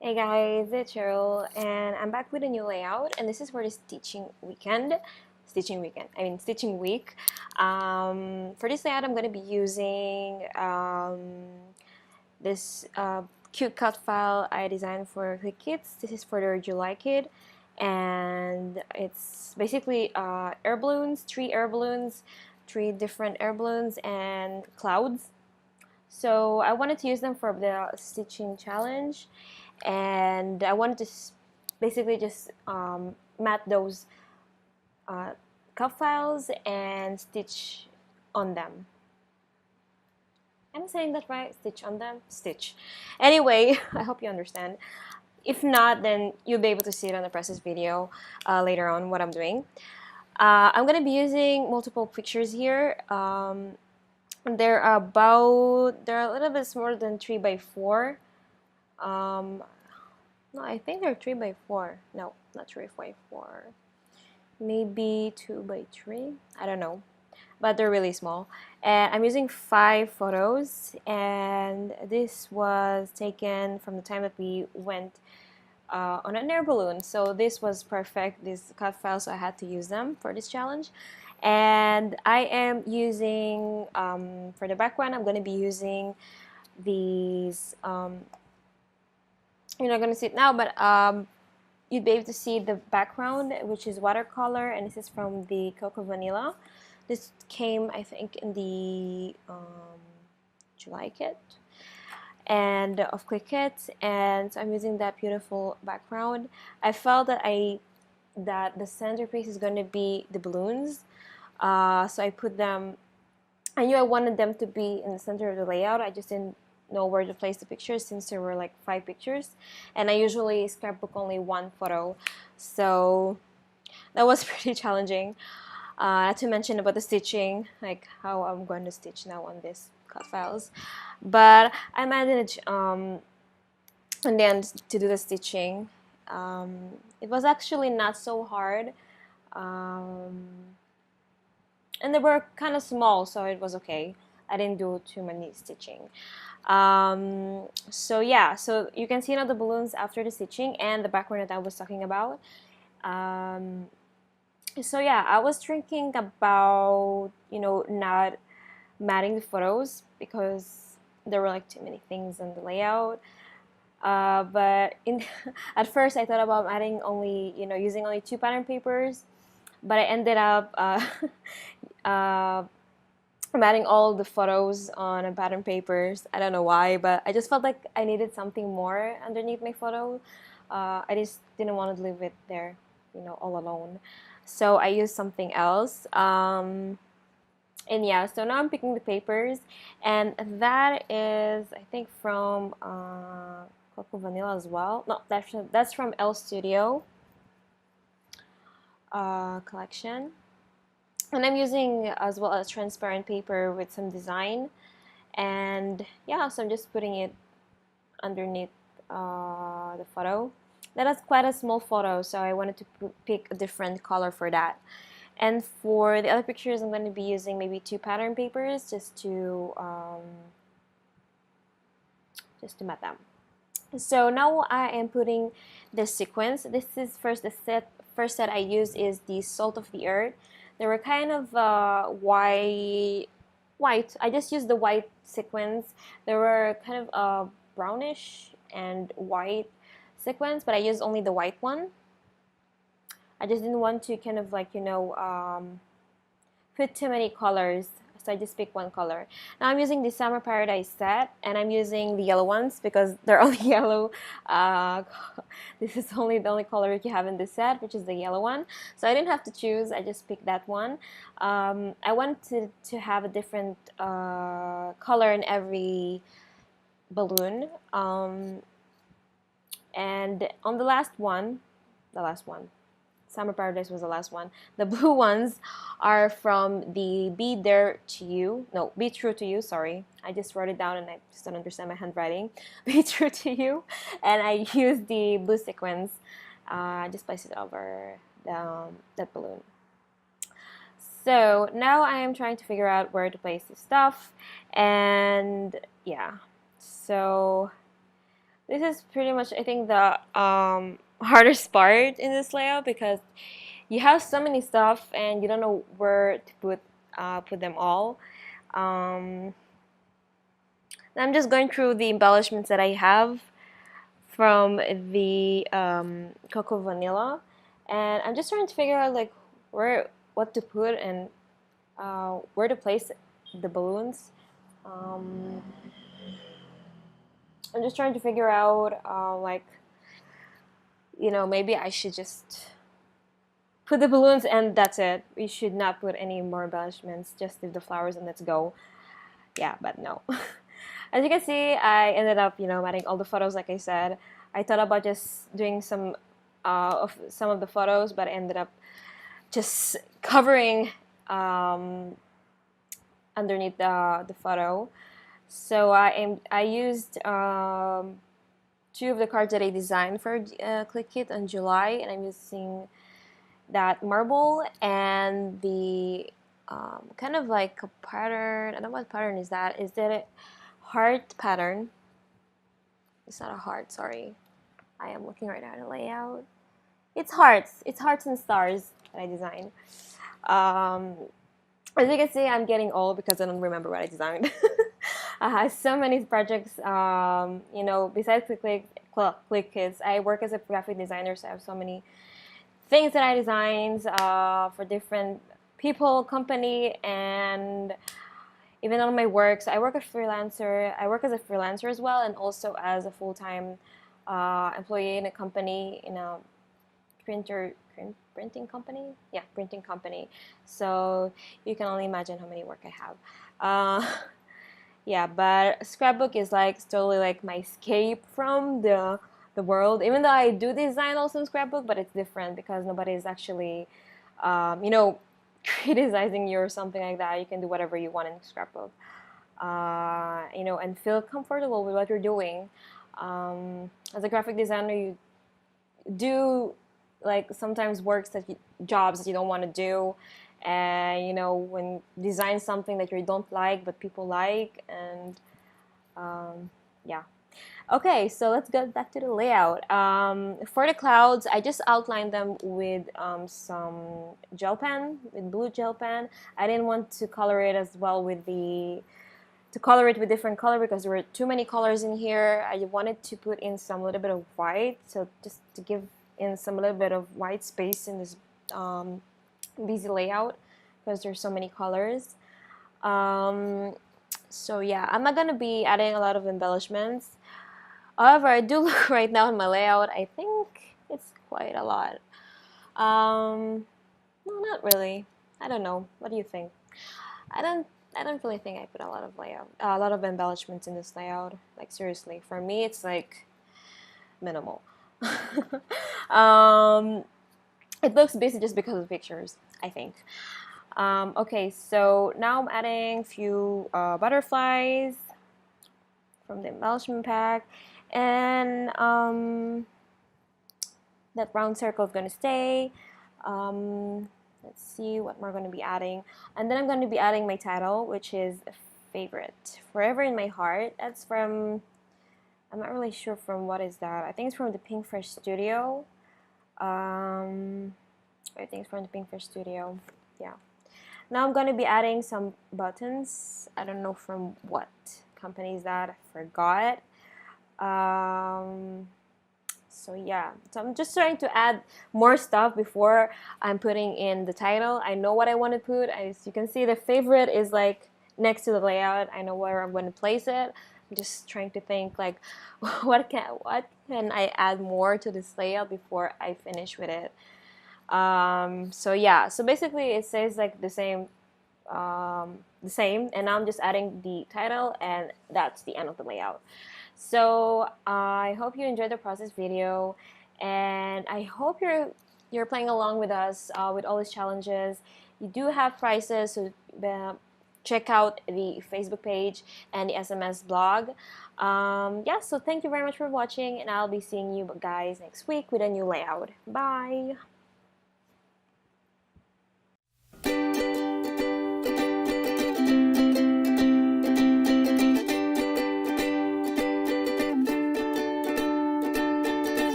Hey guys, it's Cheryl and I'm back with a new layout, and this is for the stitching week. For this layout I'm going to be using this cute cut file I designed for Click Kits. This is for their July kit, and it's basically three air balloons, three different air balloons and clouds. So I wanted to use them for the stitching challenge, and I wanted to basically just mat those uh, cup files and stitch on them. Am I saying that right? Stitch on them? Stitch. Anyway, I hope you understand. If not, then you'll be able to see it on the process video later on what I'm doing. I'm going to be using multiple pictures here. They're a little bit smaller than 3 by 4. No, I think they're 3 by 4. No, not 3 by 4. Maybe 2 by 3. I don't know. But they're really small. And I'm using 5 photos. And this was taken from the time that we went on an air balloon. So this was perfect. This cut file, so I had to use them for this challenge. And I am using, for the background, I'm going to be using these you're not going to see it now, but you'd be able to see the background, which is watercolor, and this is from the Cocoa Vanilla. This came, I think, in the July kit and of Quick Kit, and so I'm using that beautiful background. I felt that the centerpiece is going to be the balloons, so I put them. I knew I wanted them to be in the center of the layout. I just didn't know where to place the pictures since there were like 5 pictures, and I usually scrapbook only 1 photo, so that was pretty challenging. Not to mention about the stitching, like how I'm going to stitch now on this cut files, but I managed in the end to do the stitching. It was actually not so hard, and they were kind of small, so it was okay. I didn't do too many stitching. So yeah, so you can see now the balloons after the stitching and the background that I was talking about. So yeah, I was thinking about, not matting the photos because there were like too many things in the layout. But at first I thought about adding only, using only 2 pattern papers, but I ended up I'm adding all the photos on a pattern papers. I don't know why, but I just felt like I needed something more underneath my photo. I just didn't want to leave it there, all alone. So I used something else. And yeah, so now I'm picking the papers, and that is, I think, from Cocoa Vanilla as well. No, that's from L Studio collection. And I'm using as well as transparent paper with some design, and yeah, so I'm just putting it underneath the photo. That is quite a small photo, so I wanted to pick a different color for that. And for the other pictures, I'm going to be using maybe 2 pattern papers just to mat them. So now I am putting the sequence. This is first set I used is the Salt of the Earth. They were kind of white. I just used the white sequins. They were kind of brownish and white sequins, but I used only the white one. I just didn't want to kind of like, put too many colors, so I just pick one color. Now I'm using the Summer Paradise set, and I'm using the yellow ones because they're only yellow. This is only the only color you have in this set, which is the yellow one. So I didn't have to choose, I just picked that one. I wanted to have a different color in every balloon. And on the last one, Summer Paradise was the last one. The blue ones are from the Be True to You, sorry. I just wrote it down and I just don't understand my handwriting. Be True to You. And I used the blue sequins. Just place it over that balloon. So now I am trying to figure out where to place the stuff. And yeah, so This is pretty much, I think, the hardest part in this layout, because you have so many stuff and you don't know where to put them all. I'm just going through the embellishments that I have from the Cocoa Vanilla, and I'm just trying to figure out like what to put and where to place the balloons. Um, I'm just trying to figure out like, maybe I should just put the balloons and that's it. We should not put any more embellishments, just leave the flowers and let's go. Yeah, but no. As you can see, I ended up, adding all the photos like I said. I thought about just doing some of the photos, but I ended up just covering underneath the photo. So I used two of the cards that I designed for ClickKit on July, and I'm using that marble and the kind of like a pattern. I don't know what pattern is that. Is that a heart pattern? It's not a heart, sorry. I am looking right now at the layout. It's hearts. It's hearts and stars that I designed. As you can see, I'm getting old because I don't remember what I designed. I have so many projects, besides ClickKit, I work as a graphic designer, so I have so many things that I designed for different people, company, and even on my work. So I work as a freelancer as well, and also as a full-time employee in a company, in a printing company. Yeah, printing company. So you can only imagine how many work I have. Yeah, but scrapbook is like totally like my escape from the world. Even though I do design also in scrapbook, but it's different because nobody is actually, criticizing you or something like that. You can do whatever you want in scrapbook, and feel comfortable with what you're doing. As a graphic designer, you do like sometimes jobs that you don't want to do, and when design something that you don't like but people like, and yeah. Okay, so let's go back to the layout. For the clouds, I just outlined them with some gel pen, with blue gel pen. I didn't want to color it as well to color it with different color because there were too many colors in here. I wanted to put in some little bit of white, so just to give in some little bit of white space in this busy layout because there's so many colors. So yeah, I'm not gonna be adding a lot of embellishments. However, I do look right now in my layout, I think it's quite a lot. No, not really. I don't know. What do you think? I don't really think I put a lot of embellishments in this layout. Like seriously, for me, it's like minimal. um, it looks busy just because of the pictures, I think. Okay, so now I'm adding a few butterflies from the embellishment pack, and that round circle is going to stay. Let's see what we're going to be adding, and then I'm going to be adding my title, which is a favorite, forever in my heart. That's from, I'm not really sure from what is that. I think it's from the Pinkfish Studio. I think it's from the Pinkfish Studio. Yeah. Now I'm going to be adding some buttons. I don't know from what company is that. I forgot. So yeah, so I'm just trying to add more stuff before I'm putting in the title. I know what I want to put. As you can see, the favorite is like next to the layout. I know where I'm going to place it. I'm just trying to think like what can I add more to this layout before I finish with it. So yeah, so basically it says like the same, and now I'm just adding the title, and that's the end of the layout. So I hope you enjoyed the process video, and I hope you're playing along with us with all these challenges. You do have prizes, so check out the Facebook page and the SMS blog. Yeah, so thank you very much for watching, and I'll be seeing you guys next week with a new layout. Bye!